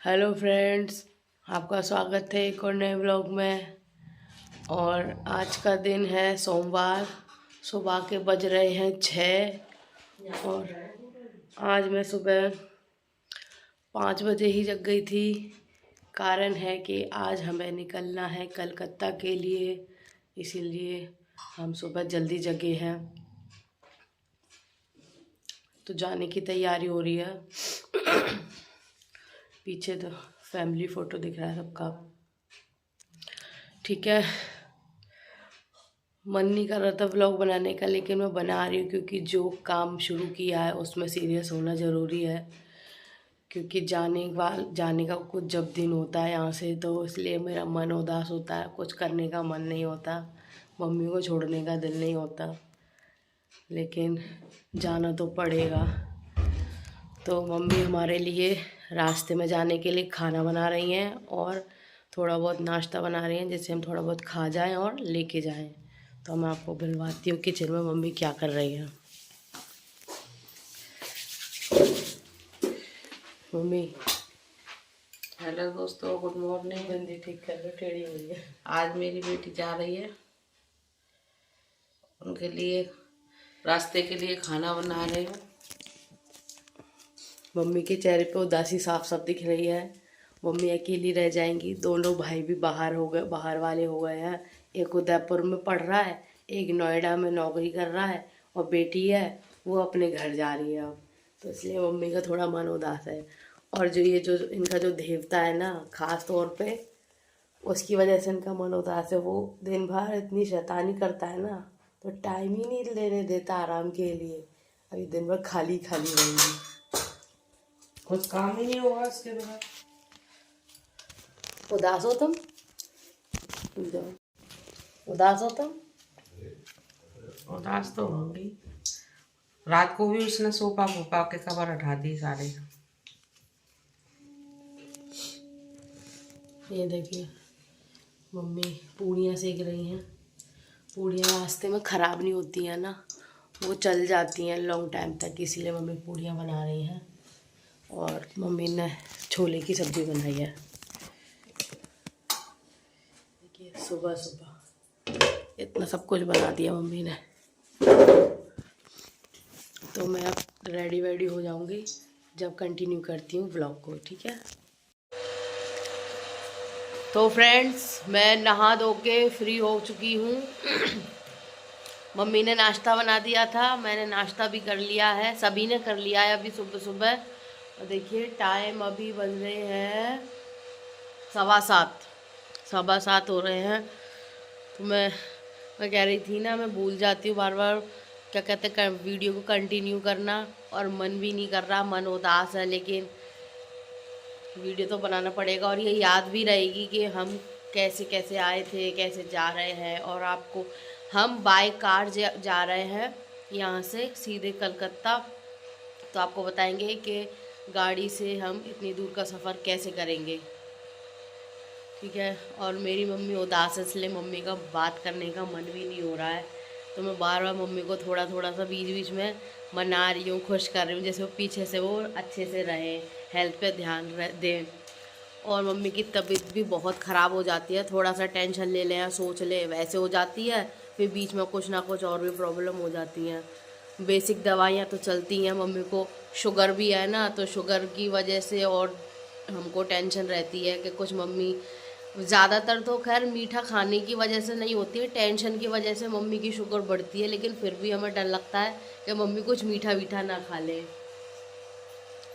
Hello friends, आपका स्वागत है एक और नए व्लॉग में। और आज का दिन है सोमवार। सुबह के बज रहे हैं 6 और आज मैं सुबह 5 बजे ही जग गई थी। कारण है कि आज हमें निकलना है कलकत्ता के लिए, इसीलिए हम सुबह जल्दी जगे हैं। तो जाने की तैयारी हो रही है। पीछे तो फैमिली फ़ोटो दिख रहा है सबका। ठीक है, मन नहीं कर रहा था व्लॉग बनाने का, लेकिन मैं बना रही हूँ क्योंकि जो काम शुरू किया है उसमें सीरियस होना ज़रूरी है। क्योंकि जाने का कुछ जब दिन होता है यहाँ से, तो इसलिए मेरा मन उदास होता है, कुछ करने का मन नहीं होता, मम्मी को छोड़ने का दिल नहीं होता, लेकिन जाना तो पड़ेगा। तो मम्मी हमारे लिए रास्ते में जाने के लिए खाना बना रही हैं और थोड़ा बहुत नाश्ता बना रही हैं, जिससे हम थोड़ा बहुत खा जाएं और लेके जाएं। तो मैं आपको बुलवाती हूँ किचन में मम्मी क्या कर रही है। मम्मी हेलो दोस्तों, गुड मॉर्निंग। बंदी ठीक कर लो, टेढ़ी हुई है। आज मेरी बेटी जा रही है, उनके लिए रास्ते के लिए खाना बना रही हूँ। मम्मी के चेहरे पे उदासी साफ साफ दिख रही है। मम्मी अकेली रह जाएंगी। दोनों भाई भी बाहर हो गए, बाहर वाले हो गए हैं। एक उदयपुर में पढ़ रहा है, एक नोएडा में नौकरी कर रहा है, और बेटी है वो अपने घर जा रही है अब। तो इसलिए मम्मी का थोड़ा मन उदास है। और जो इनका जो देवता है ना, खास तौर पे उसकी वजह से इनका मन उदास है। वो दिन भर इतनी शैतानी करता है ना, तो टाइम ही नहीं लेने देता आराम के लिए। अभी दिन भर खाली खाली रहेंगी। कुछ काम ही नहीं होगा इसके बगैर। उदास हो तुम? जाओ। उदास हो तुम? उदास तो होंगी। रात को भी उसने सोफा फोपा के कवर हटा दी सारे। ये देखिए, मम्मी पूड़ियाँ सेक रही हैं। पूड़ियाँ रास्ते में ख़राब नहीं होती हैं ना, वो चल जाती हैं लॉन्ग टाइम तक, इसीलिए मम्मी पूड़ियाँ बना रही हैं। और मम्मी ने छोले की सब्ज़ी बनाई है। देखिए, सुबह सुबह इतना सब कुछ बना दिया मम्मी ने। तो मैं अब रेडी वेडी हो जाऊंगी जब कंटिन्यू करती हूँ व्लॉग को। ठीक है, तो फ्रेंड्स मैं नहा धो के फ्री हो चुकी हूँ। मम्मी ने नाश्ता बना दिया था, मैंने नाश्ता भी कर लिया है, सभी ने कर लिया है अभी सुबह सुबह। और देखिए टाइम अभी बज रहे हैं 7:15, 7:15 हो रहे हैं। तो मैं कह रही थी ना, मैं भूल जाती हूँ बार बार, क्या कहते हैं, वीडियो को कंटिन्यू करना। और मन भी नहीं कर रहा, मन उदास है, लेकिन वीडियो तो बनाना पड़ेगा। और ये याद भी रहेगी कि हम कैसे कैसे आए थे, कैसे जा रहे हैं। और आपको, हम बाय कार जा रहे हैं यहाँ से सीधे कलकत्ता। तो आपको बताएंगे कि गाड़ी से हम इतनी दूर का सफ़र कैसे करेंगे। ठीक है, और मेरी मम्मी उदास है, इसलिए मम्मी का बात करने का मन भी नहीं हो रहा है। तो मैं बार बार मम्मी को थोड़ा थोड़ा सा बीच बीच में मना रही हूँ, खुश कर रही हूँ, जैसे वो पीछे से वो अच्छे से रहें, हेल्थ पे ध्यान दें। और मम्मी की तबीयत भी बहुत ख़राब हो जाती है, थोड़ा सा टेंशन ले लें या सोच ले वैसे हो जाती है, फिर बीच में कुछ ना कुछ और भी प्रॉब्लम हो जाती हैं। बेसिक दवाइयाँ तो चलती हैं, मम्मी को शुगर भी है ना, तो शुगर की वजह से और हमको टेंशन रहती है कि कुछ मम्मी, ज़्यादातर तो खैर मीठा खाने की वजह से नहीं होती है, टेंशन की वजह से मम्मी की शुगर बढ़ती है। लेकिन फिर भी हमें डर लगता है कि मम्मी कुछ मीठा वीठा ना खा ले।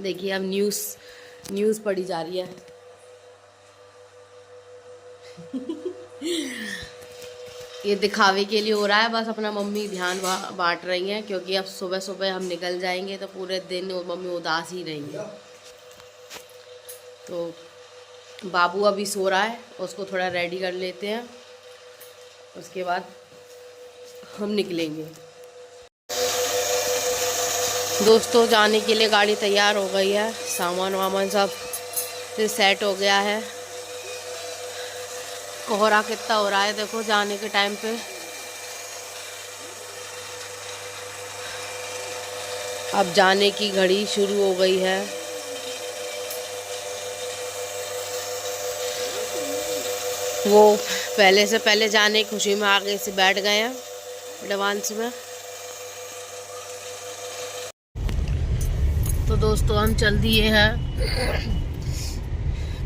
देखिए अब न्यूज़ पढ़ी जा रही है। ये दिखावे के लिए हो रहा है बस, अपना मम्मी ध्यान बांट रही हैं, क्योंकि अब सुबह सुबह हम निकल जाएंगे तो पूरे दिन मम्मी उदास ही रहेंगे। तो बाबू अभी सो रहा है, उसको थोड़ा रेडी कर लेते हैं, उसके बाद हम निकलेंगे। दोस्तों जाने के लिए गाड़ी तैयार हो गई है, सामान वामान सब सेट हो गया है। कोहरा कितना हो रहा है देखो जाने के टाइम पे। अब जाने की घड़ी शुरू हो गई है। वो पहले से पहले जाने की खुशी में आगे से बैठ गए हैं एडवांस में। तो दोस्तों हम चल दिए हैं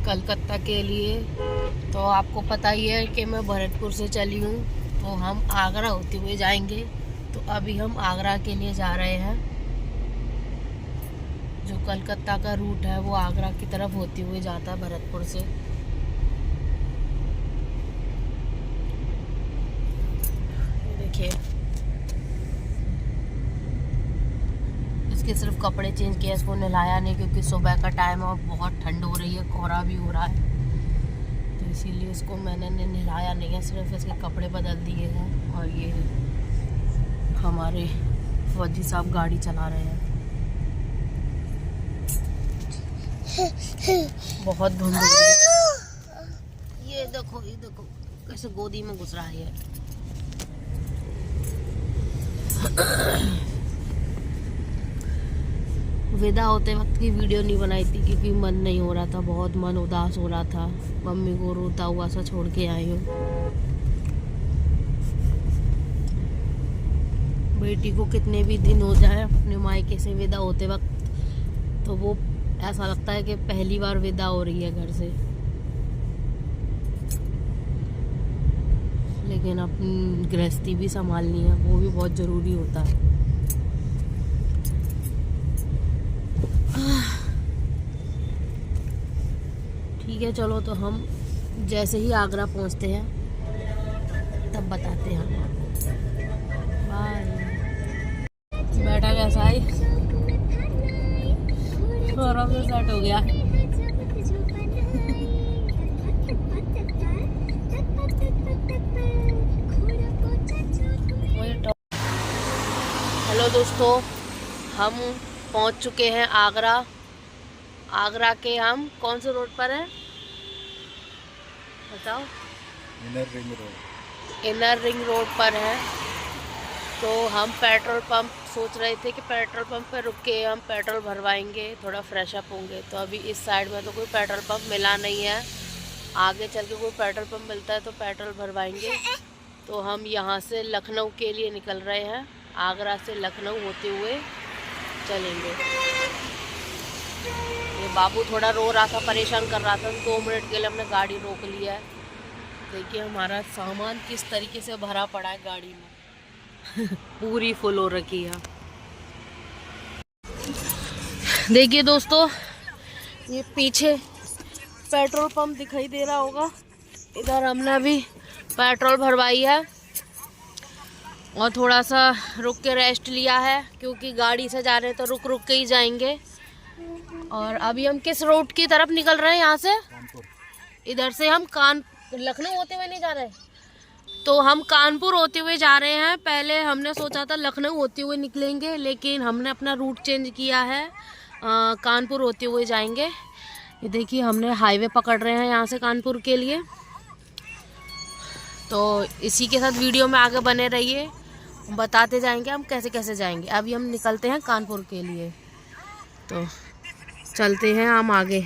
कलकत्ता के लिए। तो आपको पता ही है कि मैं भरतपुर से चली हूँ, तो हम आगरा होते हुए जाएंगे। तो अभी हम आगरा के लिए जा रहे हैं। जो कलकत्ता का रूट है वो आगरा की तरफ होते हुए जाता है भरतपुर से। देखिए इसके सिर्फ कपड़े चेंज किए, इसको नहलाया नहीं क्योंकि सुबह का टाइम है और बहुत ठंड हो रही है, कोहरा भी हो रहा है, तो इसीलिए इसको मैंने नहलाया नहीं है, सिर्फ इसके कपड़े बदल दिए हैं। और ये हमारे फौजी साहब गाड़ी चला रहे हैं। बहुत धुंध हो रही है। ये देखो कैसे गोदी में घुस रहा है। विदा होते वक्त की वीडियो नहीं बनाई थी क्योंकि मन नहीं हो रहा था, बहुत मन उदास हो रहा था। मम्मी को रोता हुआ सा छोड़ के आई हूँ। बेटी को कितने भी दिन हो जाए अपने मायके से विदा होते वक्त, तो वो ऐसा लगता है कि पहली बार विदा हो रही है घर से। लेकिन अपनी गृहस्थी भी संभालनी है, वो भी बहुत ज़रूरी होता है। ठीक है चलो, तो हम जैसे ही आगरा पहुंचते हैं तब बताते हैं। बाय। बैठा कैसा है? थोड़ा सा सेट हो गया। हेलो दोस्तों, हम पहुंच चुके हैं आगरा। आगरा के हम कौन से रोड पर हैं बताओ? इनर रिंग रोड पर है। तो हम पेट्रोल पंप सोच रहे थे कि पेट्रोल पंप पर रुक के हम पेट्रोल भरवाएंगे, थोड़ा फ्रेश अप होंगे। तो अभी इस साइड में तो कोई पेट्रोल पंप मिला नहीं है, आगे चल के कोई पेट्रोल पंप मिलता है तो पेट्रोल भरवाएंगे। तो हम यहाँ से लखनऊ के लिए निकल रहे हैं, आगरा से लखनऊ होते हुए चलेंगे। ये बाबू थोड़ा रो रहा था, परेशान कर रहा था, 2 मिनट के लिए हमने गाड़ी रोक लिया है। देखिए हमारा सामान किस तरीके से भरा पड़ा है गाड़ी में। पूरी फुल हो रखी है। देखिए दोस्तों, ये पीछे पेट्रोल पंप दिखाई दे रहा होगा, इधर हमने अभी पेट्रोल भरवाई है और थोड़ा सा रुक के रेस्ट लिया है क्योंकि गाड़ी से जा रहे हैं तो रुक रुक के ही जाएंगे। और अभी हम किस रोड की तरफ निकल रहे हैं? यहाँ से इधर से हम लखनऊ होते हुए नहीं जा रहे, तो हम कानपुर होते हुए जा रहे हैं। पहले हमने सोचा था लखनऊ होते हुए निकलेंगे, लेकिन हमने अपना रूट चेंज किया है, कानपुर होते हुए जाएंगे। ये देखिए हमने हाईवे पकड़ रहे हैं यहाँ से कानपुर के लिए। तो इसी के साथ वीडियो में आगे बने रहिए, बताते जाएंगे हम कैसे कैसे जाएंगे। अभी हम निकलते हैं कानपुर के लिए, तो चलते हैं हम आगे।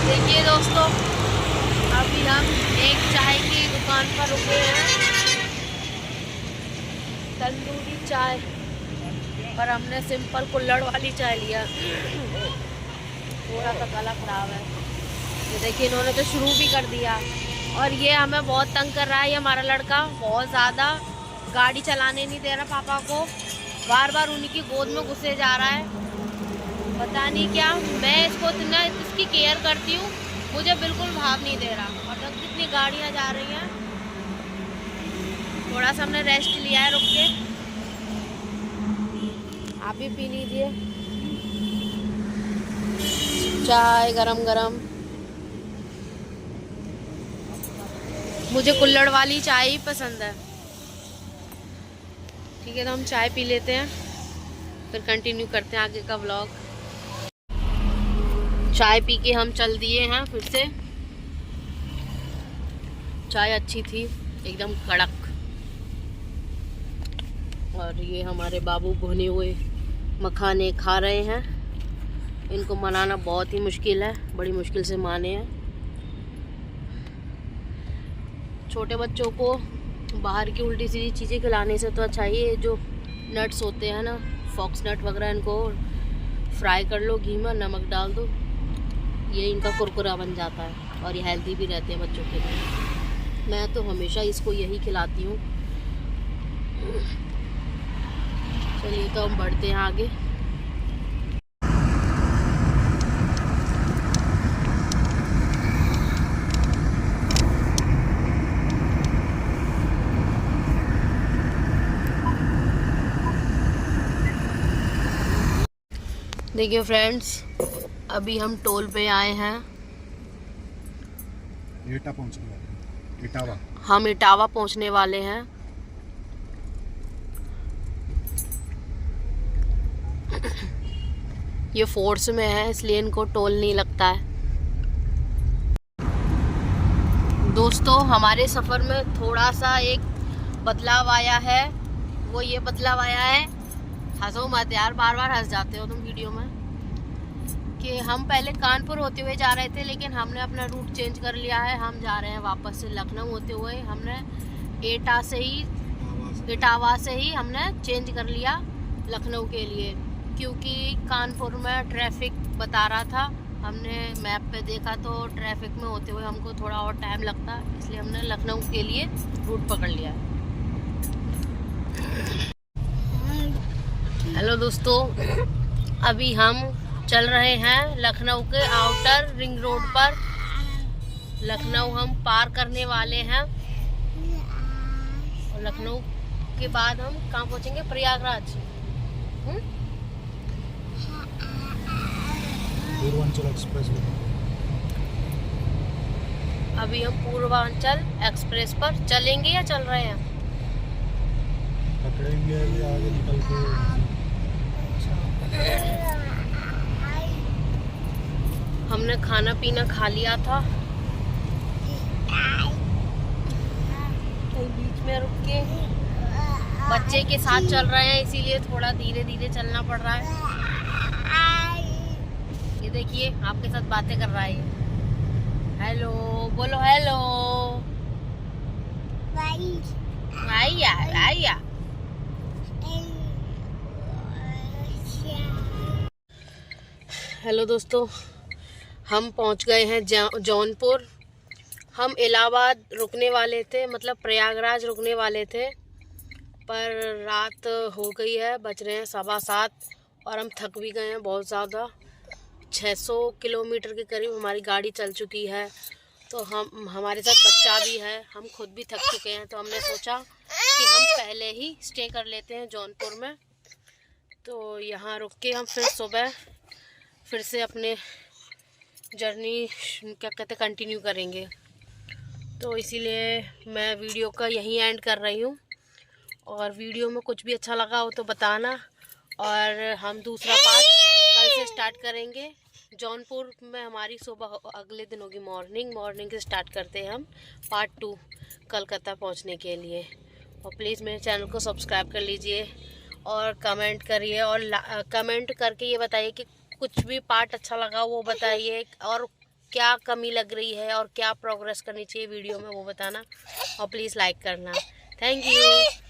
देखिए दोस्तों, अभी हम एक चाय की दुकान पर रुके हैं, तंदूरी चाय, पर हमने सिंपल कुल्हड़ वाली चाय लिया। थोड़ा सा गला खराब है। ये देखिए इन्होंने तो शुरू भी कर दिया। और ये हमें बहुत तंग कर रहा है, ये हमारा लड़का बहुत ज़्यादा गाड़ी चलाने नहीं दे रहा पापा को, बार बार उन्हीं की गोद में घुसे जा रहा है, पता नहीं क्या। मैं इसको इतना इसकी केयर करती हूँ, मुझे बिल्कुल भाव नहीं दे रहा। और तक कितनी गाड़ियाँ जा रही हैं। थोड़ा सा हमने रेस्ट लिया है रुक के, आप भी पी लीजिए चाय गरम गरम। मुझे कुल्हड़ वाली चाय ही पसंद है। ठीक है, तो हम चाय पी लेते हैं, फिर कंटिन्यू करते हैं आगे का व्लॉग। चाय पी के हम चल दिए हैं फिर से। चाय अच्छी थी, एकदम कड़क। और ये हमारे बाबू भुने हुए मखाने खा रहे हैं। इनको मनाना बहुत ही मुश्किल है, बड़ी मुश्किल से माने हैं। छोटे बच्चों को बाहर की उल्टी सीधी चीज़ें खिलाने से तो अच्छा ये जो नट्स होते हैं ना, फॉक्स नट वगैरह, इनको फ्राई कर लो घी में, नमक डाल दो, ये इनका कुरकुरा बन जाता है और ये हेल्दी भी रहते हैं बच्चों के लिए। मैं तो हमेशा इसको यही खिलाती हूँ। चलिए तो हम बढ़ते हैं आगे। देखिए फ्रेंड्स, अभी हम टोल पे आए हैं। एटा पहुंचने वाले हैं। इटावा। हम इटावा पहुंचने वाले हैं। ये फोर्स में है इसलिए इनको टोल नहीं लगता है। दोस्तों, हमारे सफ़र में थोड़ा सा एक बदलाव आया है। वो ये बदलाव आया है, हंसो मत यार, बार बार हंस जाते हो तुम वीडियो में, कि हम पहले कानपुर होते हुए जा रहे थे, लेकिन हमने अपना रूट चेंज कर लिया है। हम जा रहे हैं वापस से लखनऊ होते हुए। हमने इटावा से ही हमने चेंज कर लिया लखनऊ के लिए, क्योंकि कानपुर में ट्रैफिक बता रहा था। हमने मैप पे देखा तो ट्रैफिक में होते हुए हमको थोड़ा और टाइम लगता, इसलिए हमने लखनऊ के लिए रूट पकड़ लिया। हेलो दोस्तों, अभी हम चल रहे हैं लखनऊ के आउटर रिंग रोड पर। लखनऊ हम पार करने वाले हैं और लखनऊ के बाद हम कहाँ पहुँचेंगे? प्रयागराज। पूर्वांचल एक्सप्रेस। अभी हम पूर्वांचल एक्सप्रेस पर चलेंगे या चल रहे हैं? पकड़ेंगे अभी आगे निकल के। हमने खाना पीना खा लिया था, तो बीच में रुक के बच्चे के साथ चल रहे हैं, इसीलिए थोड़ा धीरे धीरे चलना पड़ रहा है। ये देखिए आपके साथ बातें कर रहा है। हेलो बोलो, हेलो आइया आइया। हेलो दोस्तों, हम पहुंच गए हैं जौनपुर। हम इलाहाबाद रुकने वाले थे, मतलब प्रयागराज रुकने वाले थे, पर रात हो गई है, बज रहे हैं 7:15 और हम थक भी गए हैं बहुत ज़्यादा। 600 किलोमीटर के करीब हमारी गाड़ी चल चुकी है, तो हमारे साथ बच्चा भी है, हम खुद भी थक चुके हैं। तो हमने सोचा कि हम पहले ही स्टे कर लेते हैं जौनपुर में, तो यहाँ रुक के हम फिर सुबह फिर से अपने जर्नी क्या कहते कंटिन्यू करेंगे। तो इसीलिए मैं वीडियो का यहीं एंड कर रही हूँ, और वीडियो में कुछ भी अच्छा लगा हो तो बताना, और हम दूसरा पार्ट कल से स्टार्ट करेंगे। जौनपुर में हमारी सुबह अगले दिन होगी मॉर्निंग से स्टार्ट करते हैं हम पार्ट 2 कलकत्ता पहुंचने के लिए। और प्लीज़ मेरे चैनल को सब्सक्राइब कर लीजिए और कमेंट करिए, और कमेंट करके ये बताइए कि कुछ भी पार्ट अच्छा लगा वो बताइए, और क्या कमी लग रही है और क्या प्रोग्रेस करनी चाहिए वीडियो में वो बताना, और प्लीज़ लाइक करना। Thank you.